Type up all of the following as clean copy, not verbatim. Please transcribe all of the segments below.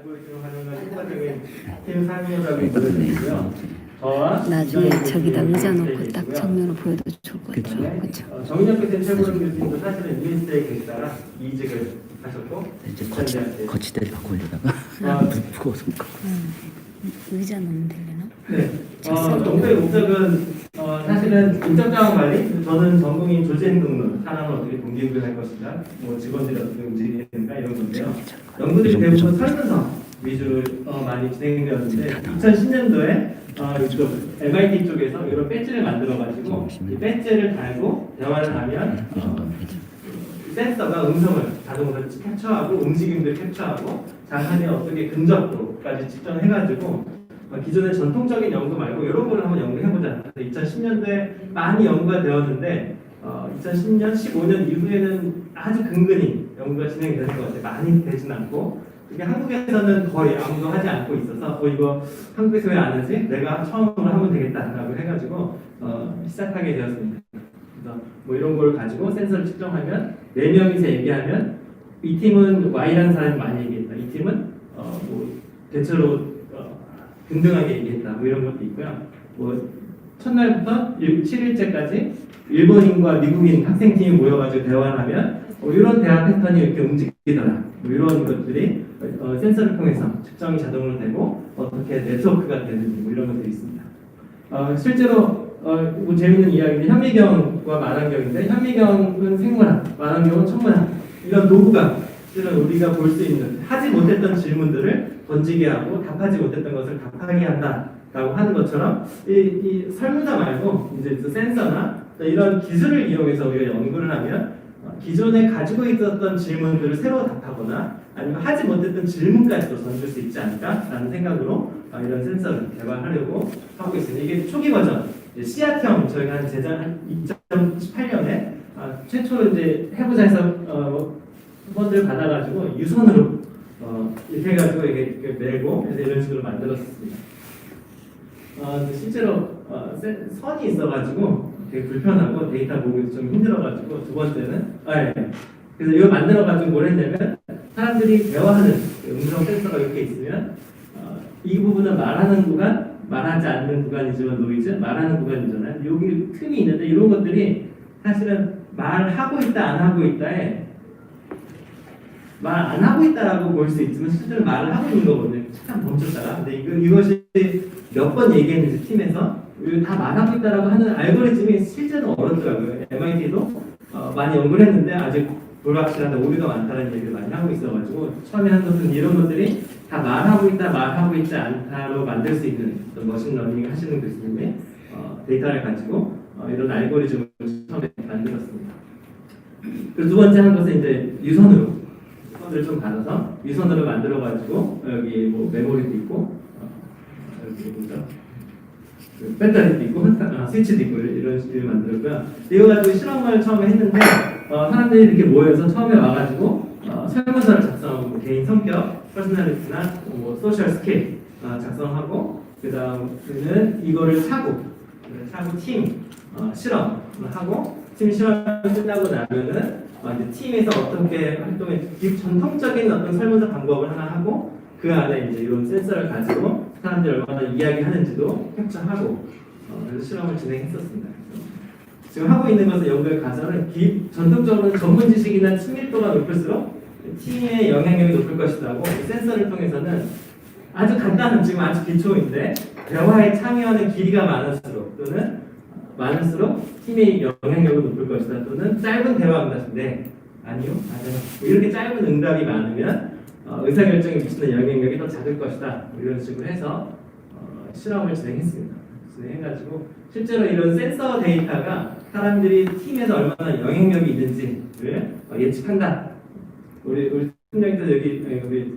알고리즘을 활용한 효과적인 팀 상용작이 이루어지고요. 저와 나중에 저기다 의자 놓고 딱 정면을 보여도 좋을 것 같아요. 그렇죠. 정인혁 교수님, 최고령 교수님도 사실은 USJ에 계시다가 이직을 하셨고 이제 거치대를 바꾸려다가 무거워서 못 갖고. 의자 놓으면 되려나? 네. 농부의 목적은 사실은 인적자원 관리, 저는 전공인 조직행동론, 사람을 어떻게 동기부여할 것인가, 뭐 직원들이 어떻게 움직이야 되는가 이런 건데요. 연구들이 대부분 설문서 위주로 많이 진행되었는데 2010년도에 이쪽 MIT 쪽에서 이런 배지를 만들어가지고 이 배지를 달고 대화를 하면 센서가 음성을 자동으로 캡처하고 움직임도 캡처하고 장판에 어떻게 근접도까지 측정해가지고 기존의 전통적인 연구 말고 이런 걸 한번 연구해보자. 2010년도에 많이 연구가 되었는데 2010년, 15년 이후에는 아주 근근히 연구가 진행되는 것 같아요. 많이 되진 않고 이게 한국에서는 거의 아무도 하지 않고 있어서 이거 한국에서 왜 안 하지? 내가 처음으로 하면 되겠다라고 해가지고 시작하게 되었습니다. 그래서 뭐 이런 걸 가지고 센서를 측정하면 4명이서 얘기하면 이 팀은 Y라는 사람이 많이 얘기했다. 이 팀은 뭐 대체로 등등하게 얘기했다. 뭐 이런 것도 있고요. 뭐 첫날부터 7일째까지 일본인과 미국인 학생팀이 모여가지고 대화를 하면 이런 대화 패턴이 이렇게 움직이더라. 뭐 이런 것들이 센서를 통해서 측정이 자동으로 되고 어떻게 네트워크가 되는지 뭐 이런 것들이 있습니다. 실제로 뭐 재밌는 이야기는 현미경과 만안경인데 현미경은 생물학, 만안경은 천문학 이런 도구가 실은 우리가 볼 수 있는 하지 못했던 질문들을 던지게 하고 답하지 못했던 것을 답하게 한다라고 하는 것처럼 이 설문자 말고 이제 센서나 이런 기술을 이용해서 우리가 연구를 하면 기존에 가지고 있었던 질문들을 새로 답하거나 아니면 하지 못했던 질문까지도 던질 수 있지 않을까라는 생각으로 이런 센서를 개발하려고 하고 있습니다. 이게 초기 버전, 씨앗형 저희가 한 제작 2018년에 최초로 이제 해보자 해서 펀드를 받아가지고 유선으로 이렇게 해가지고 이렇게 메고 그래서 이런 식으로 만들었습니다. 실제로 선이 있어가지고 되게 불편하고 데이터 보기 좀 힘들어가지고 두 번째는 그래서 이거 만들어가지고 뭘 했냐면 사람들이 대화하는 음성 센서가 이렇게 있으면 이 부분은 말하는 구간, 말하지 않는 구간이지만 노이즈, 말하는 구간이잖아요. 여기 틈이 있는데 이런 것들이 사실은 말하고 있다 안 하고 있다에 말 안 하고 있다라고 볼 수 있지만 실제로 말을 하고 있는 거거든요. 잠깐 멈췄다가. 근데 이것이 몇 번 얘기했는지 팀에서 다 말하고 있다라고 하는 알고리즘이 실제로 어렵더라고요. MIT도 많이 연구를 했는데 아직 불확실하다, 오류가 많다는 얘기를 많이 하고 있어가지고 처음에 한 것은 이런 것들이 다 말하고 있다, 말하고 있지 않다로 만들 수 있는 어떤 머신러닝 하시는 교수님의 데이터를 가지고 이런 알고리즘을 처음에 만들었습니다. 그리고 두 번째 한 것은 이제 유선으로 를 좀 받아서 유선으로 만들어가지고 여기 뭐 메모리도 있고 여기 뭐죠? 배터리도 있고 스위치도 있고 이런 식으로 만들었고요. 이거 가지고 실험을 처음에 했는데 사람들이 이렇게 모여서 처음에 와가지고 설문서를 작성하고 뭐 개인 성격, 퍼스널리티나 뭐 소셜 스킬 작성하고 그 다음에는 이거를 차고 팀 실험을 하고 팀 실험이 끝나고 나면은 이제 팀에서 어떻게 활동해 전통적인 어떤 설문서 방법을 하나 하고 그 안에 이제 이런 센서를 가지고 사람들이 얼마나 이야기하는지도 캡처하고 그래서 실험을 진행했었습니다. 지금 하고 있는 것은 연구의 가설은 전통적으로는 전문 지식이나 친밀도가 높을수록 팀의 영향력이 높을 것이라고 센서를 통해서는 아주 간단한 지금 아주 기초인데 대화에 참여하는 길이가 많을수록 또는 많을수록 팀의 영향력이 높을 것이다 또는 짧은 대화 응답인데 아니요 맞아요 이렇게 짧은 응답이 많으면 의사결정에 미치는 영향력이 더 작을 것이다 이런 식으로 해서 실험을 진행해가지고 실제로 이런 센서 데이터가 사람들이 팀에서 얼마나 영향력이 있는지를 예측한다. 우리 팀장님께서 여기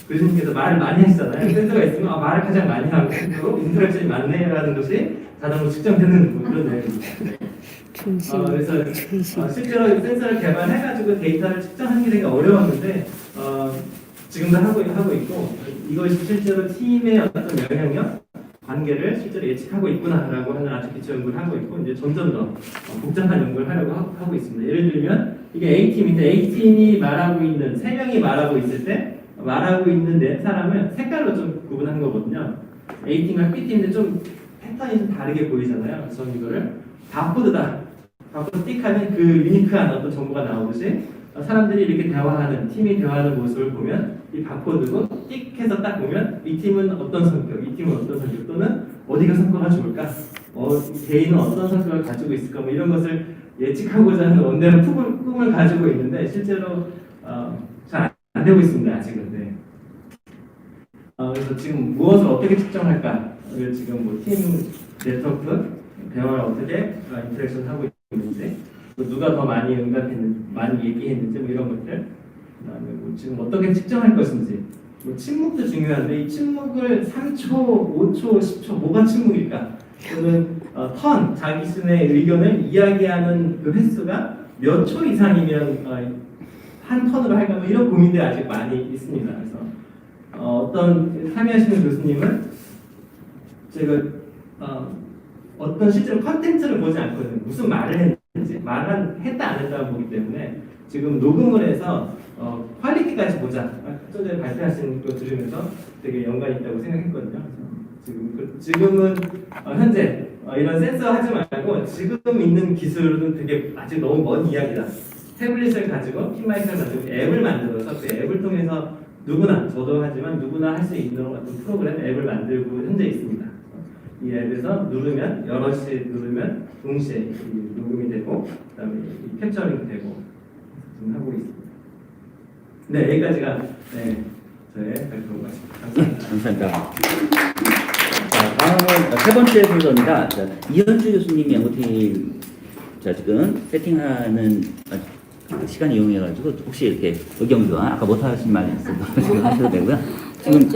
교수님께서 말을 많이 하시잖아요. 센서가 있으면 말을 가장 많이 하고 또 인터랙션이 많네라는 것이 자동으로 측정되는 그런 내용입니다. 그래서 실제로 센서를 개발해가지고 데이터를 측정하는 게 되게 어려웠는데 지금도 하고 있고 이것이 실제로 팀의 어떤 영향력 관계를 실제로 예측하고 있구나라고 하는 아주 기초 연구를 하고 있고 이제 점점 더 복잡한 연구를 하려고 하고 있습니다. 예를 들면 이게 A팀인데 A팀이 말하고 있는 3명이 말하고 있을 때 말하고 있는 네 사람을 색깔로 좀 구분한 거거든요. A팀과 B팀인데 좀 패턴이 좀 다르게 보이잖아요. 그래서 저는 이거를 바코드다. 바코드 띡하면 그 유니크한 어떤 정보가 나오듯이 사람들이 이렇게 대화하는, 팀이 대화하는 모습을 보면 이 바코드고 띡해서 딱 보면 이 팀은 어떤 성격, 이 팀은 어떤 성격, 또는 어디가 성과가 좋을까? 개인은 어떤 성격을 가지고 있을까? 뭐 이런 것을 예측하고자 하는 원대한 꿈을 가지고 있는데 실제로 잘 안 되고 있습니다. 아직은. 네. 그래서 지금 무엇을 어떻게 측정할까? 지금 뭐 팀 네트워크 대화를 어떻게 인터랙션 하고 있는지, 또 누가 더 많이 응답했는지, 많이 얘기했는지 뭐 이런 것들, 그다음에 뭐 지금 어떻게 측정할 것인지, 뭐 침묵도 중요한데 이 침묵을 3초, 5초, 10초 뭐가 침묵일까? 또는 자기 자신의 의견을 이야기하는 그 횟수가 몇 초 이상이면 한 턴으로 할까? 뭐 이런 고민들이 아직 많이 있습니다. 그래서 어떤 참여하시는 교수님은 제가 어떤 실제로 컨텐츠를 보지 않거든요. 무슨 말을 했는지, 했다 안 했다 보기 때문에 지금 녹음을 해서 퀄리티까지 보자. 좀 전에 발표하신 거 들으면서 되게 연관이 있다고 생각했거든요. 그래서 지금은 현재 이런 센서 하지 말고 지금 있는 기술은 되게 아직 너무 먼 이야기다. 태블릿을 가지고 핀마이크를 가지고 앱을 만들어서 그 앱을 통해서 누구나, 저도 하지만 누구나 할 수 있는 어떤 프로그램 앱을 만들고 현재 있습니다. 이 앱에서 누르면 여럿이 누르면 동시에 녹음이 되고 그다음에 캡처링이 되고 지금 하고 있습니다. 네, 여기까지가 저의 발표인 것 같습니다. 감사합니다. 감사합니다. 자, 다음은 세 번째 순서입니다. 자, 이현주 교수님이 연구팀 지금 세팅하는 시간 이용해가지고 혹시 이렇게 의견과 아까 못하신 말 있어도 지금 하셔도 되고요. 지금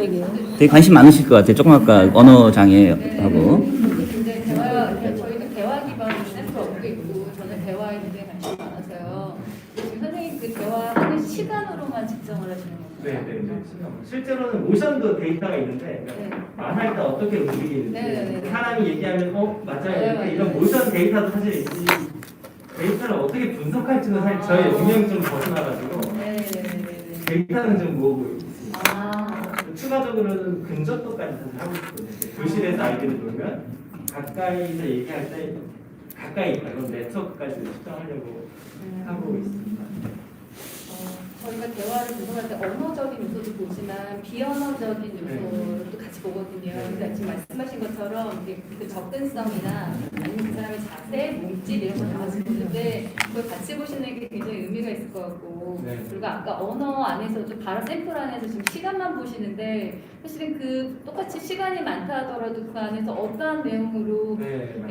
되게 관심 많으실 것 같아요. 조금 아까 언어 장애하고. 굉장히 저희는 대화 기반으로 센터 업고 있고 저는 대화에 굉장히 관심이 많아서요. 지금 선생님 그 대화하는 시간으로만 측정을 하시는 건가요? 네. 실제로는 모션도 데이터가 있는데 네. 말할 때 어떻게 움직이는지 네. 사람이 얘기하면 맞아요. 네, 이런 모션 데이터도 사실 있지. 데이터를 어떻게 분석할지는 사실 저희 영역이 좀 벗어나가지고 데이터는 좀 모으고 있습니다. 추가적으로는 근접도까지 사실 하고 있거든요. 교실에서 아이들이 놀면 가까이서 얘기할 때 가까이 있다. 그런 네트워크까지 측정하려고 하고 있습니다. 저희가 대화를 분석할 때 언어적인 요소도 보지만 비언어적인 요소도 같이 보거든요. 그러니까 지금 말씀하신 것처럼 그 접근성이나 아니면 그 사람의 자세, 몸짓 이런 걸 다 같이 보는데 그걸 같이 보시는 게 굉장히 의미가 있을 것 같고 그리고 아까 언어 안에서도 바로 샘플 안에서 지금 시간만 보시는데 사실은 그 똑같이 시간이 많다 하더라도 그 안에서 어떠한 내용으로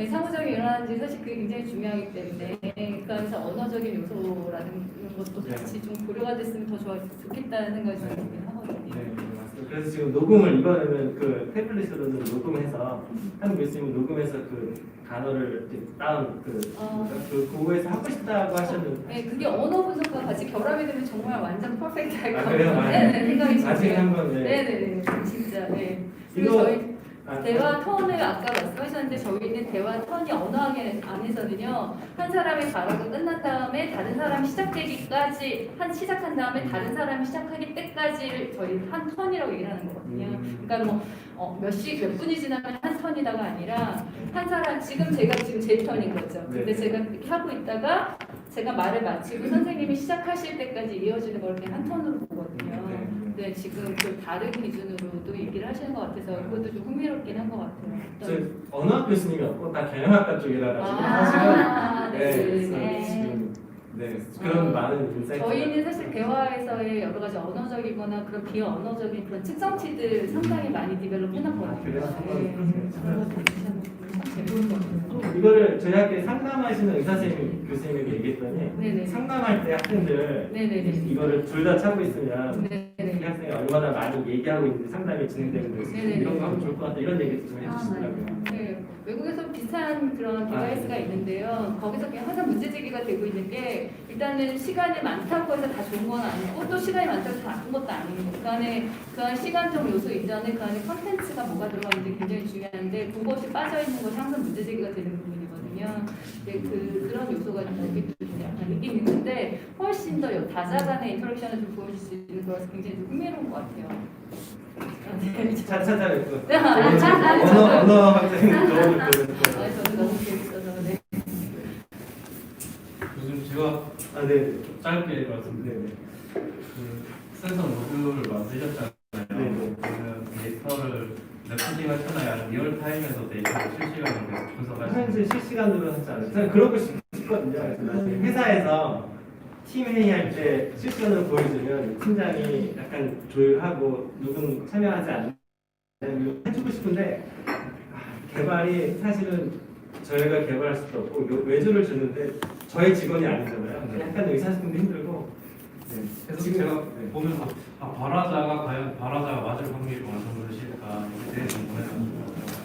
상호작용이 일어나는지 사실 그게 굉장히 중요하기 때문에 그 안에서 언어적인 요소라는 것도 같이 좀 고려가 됐으면 더 좋겠다는 생각이 좀 하거든요. 네, 맞습니다. 그래서 지금 녹음을 이번에는 그 태블릿으로는 녹음해서 한 교수님은 녹음해서 그 단어를 다운 그 그거에서 하고 싶다고 하셨는데 네, 그게 언어 분석과 같이 결합이 되면 정말 완전 퍼펙트할 것 그래요? 같아요. 네, 생각이 나중에 한번 네네네 진짜 네. 그리고 이거 저희 대화 톤을 아까 말씀하셨는데 저희는 대화 톤이 언어 안에서는요 한 사람이 말하고 끝난 다음에 다른 사람이 시작되기까지 시작한 다음에 다른 사람이 시작하기 때까지를 저희 한 턴이라고 얘기를 하는 거거든요. 그러니까 몇 분이 지나면 한 턴이다가 아니라 한 사람 제가 지금 제 턴인 거죠. 근데 제가 이렇게 하고 있다가 제가 말을 마치고 선생님이 시작하실 때까지 이어지는 걸 그냥 한 턴으로 보거든요. 근데 지금 그 다른 기준으로도 얘기를 하시는 것 같아서 그것도 좀 흥미롭긴 한 것 같아요. 저 언어학 교수님이었고 다 경영학과 쪽이라 가지고 사실은 그런 많은 인사이트 저희는 사실 대화에서의 여러 가지 언어적이거나 그런 비언어적인 그런 측정치들 상당히 많이 디벨롭 해놨거든요. 이거를 저희 학교에 상담하시는 의사 선생님 교수님에게 얘기했더니 상담할 때 학생들 이거를 둘 다 차고 있으면 이 학생이 얼마나 많이 얘기하고 있는지 상담이 진행되는지 이런 거 하면 좋을 것 같다 이런 얘기도 좀 해주시더라고요. 외국에서 비슷한 그런 디바이스가 있는데요. 거기서 그냥 항상 문제 제기가 되고 있는 게 일단은 시간이 많다고 해서 다 좋은 건 아니고 또 시간이 많다고 해서 다 나쁜 것도 아니고 그 안에 시간적 요소 이전에 그 안에 컨텐츠가 뭐가 들어가는지 굉장히 중요한데 그것이 빠져있는 것이 항상 문제제기가 되는 부분이거든요. 그런 요소가 여기 약간 있긴 있는데 훨씬 더 다자 간의 인터랙션을 좀 보여줄 수 있는 거라서 굉장히 좀 흥미로운 것 같아요. 네, 차차차 있고 네, 언어 학생 저를 저는 너무 재밌어서 네. 요즘 제가 네. 짧게 말씀드리면 네. 그 센서 모듈을 만드셨잖아요. 네. 그러면 데이터를 랩핑 하잖아요. 아니면 리얼타임에서 데이터를 실시간으로 계속 분석하시는 현재 실시간으로 하지 않아요. 저는 그러고 싶거든요. 그래서 나중에 회사에서 팀 회의할 때 실시간으로 보여주면 팀장이 약간 조율하고 누군 참여하지 않는 해주고 싶은데 개발이 사실은 저희가 개발할 수도 없고 외주를 주는데 저희 직원이 아니잖아요. 약간 의사소통도 힘들고. 네. 그래서 지금 제가 네. 보면서 발화자가 과연 발화자가 맞을 확률이 어느 정도 되실까 이렇게 대해서 보내가지고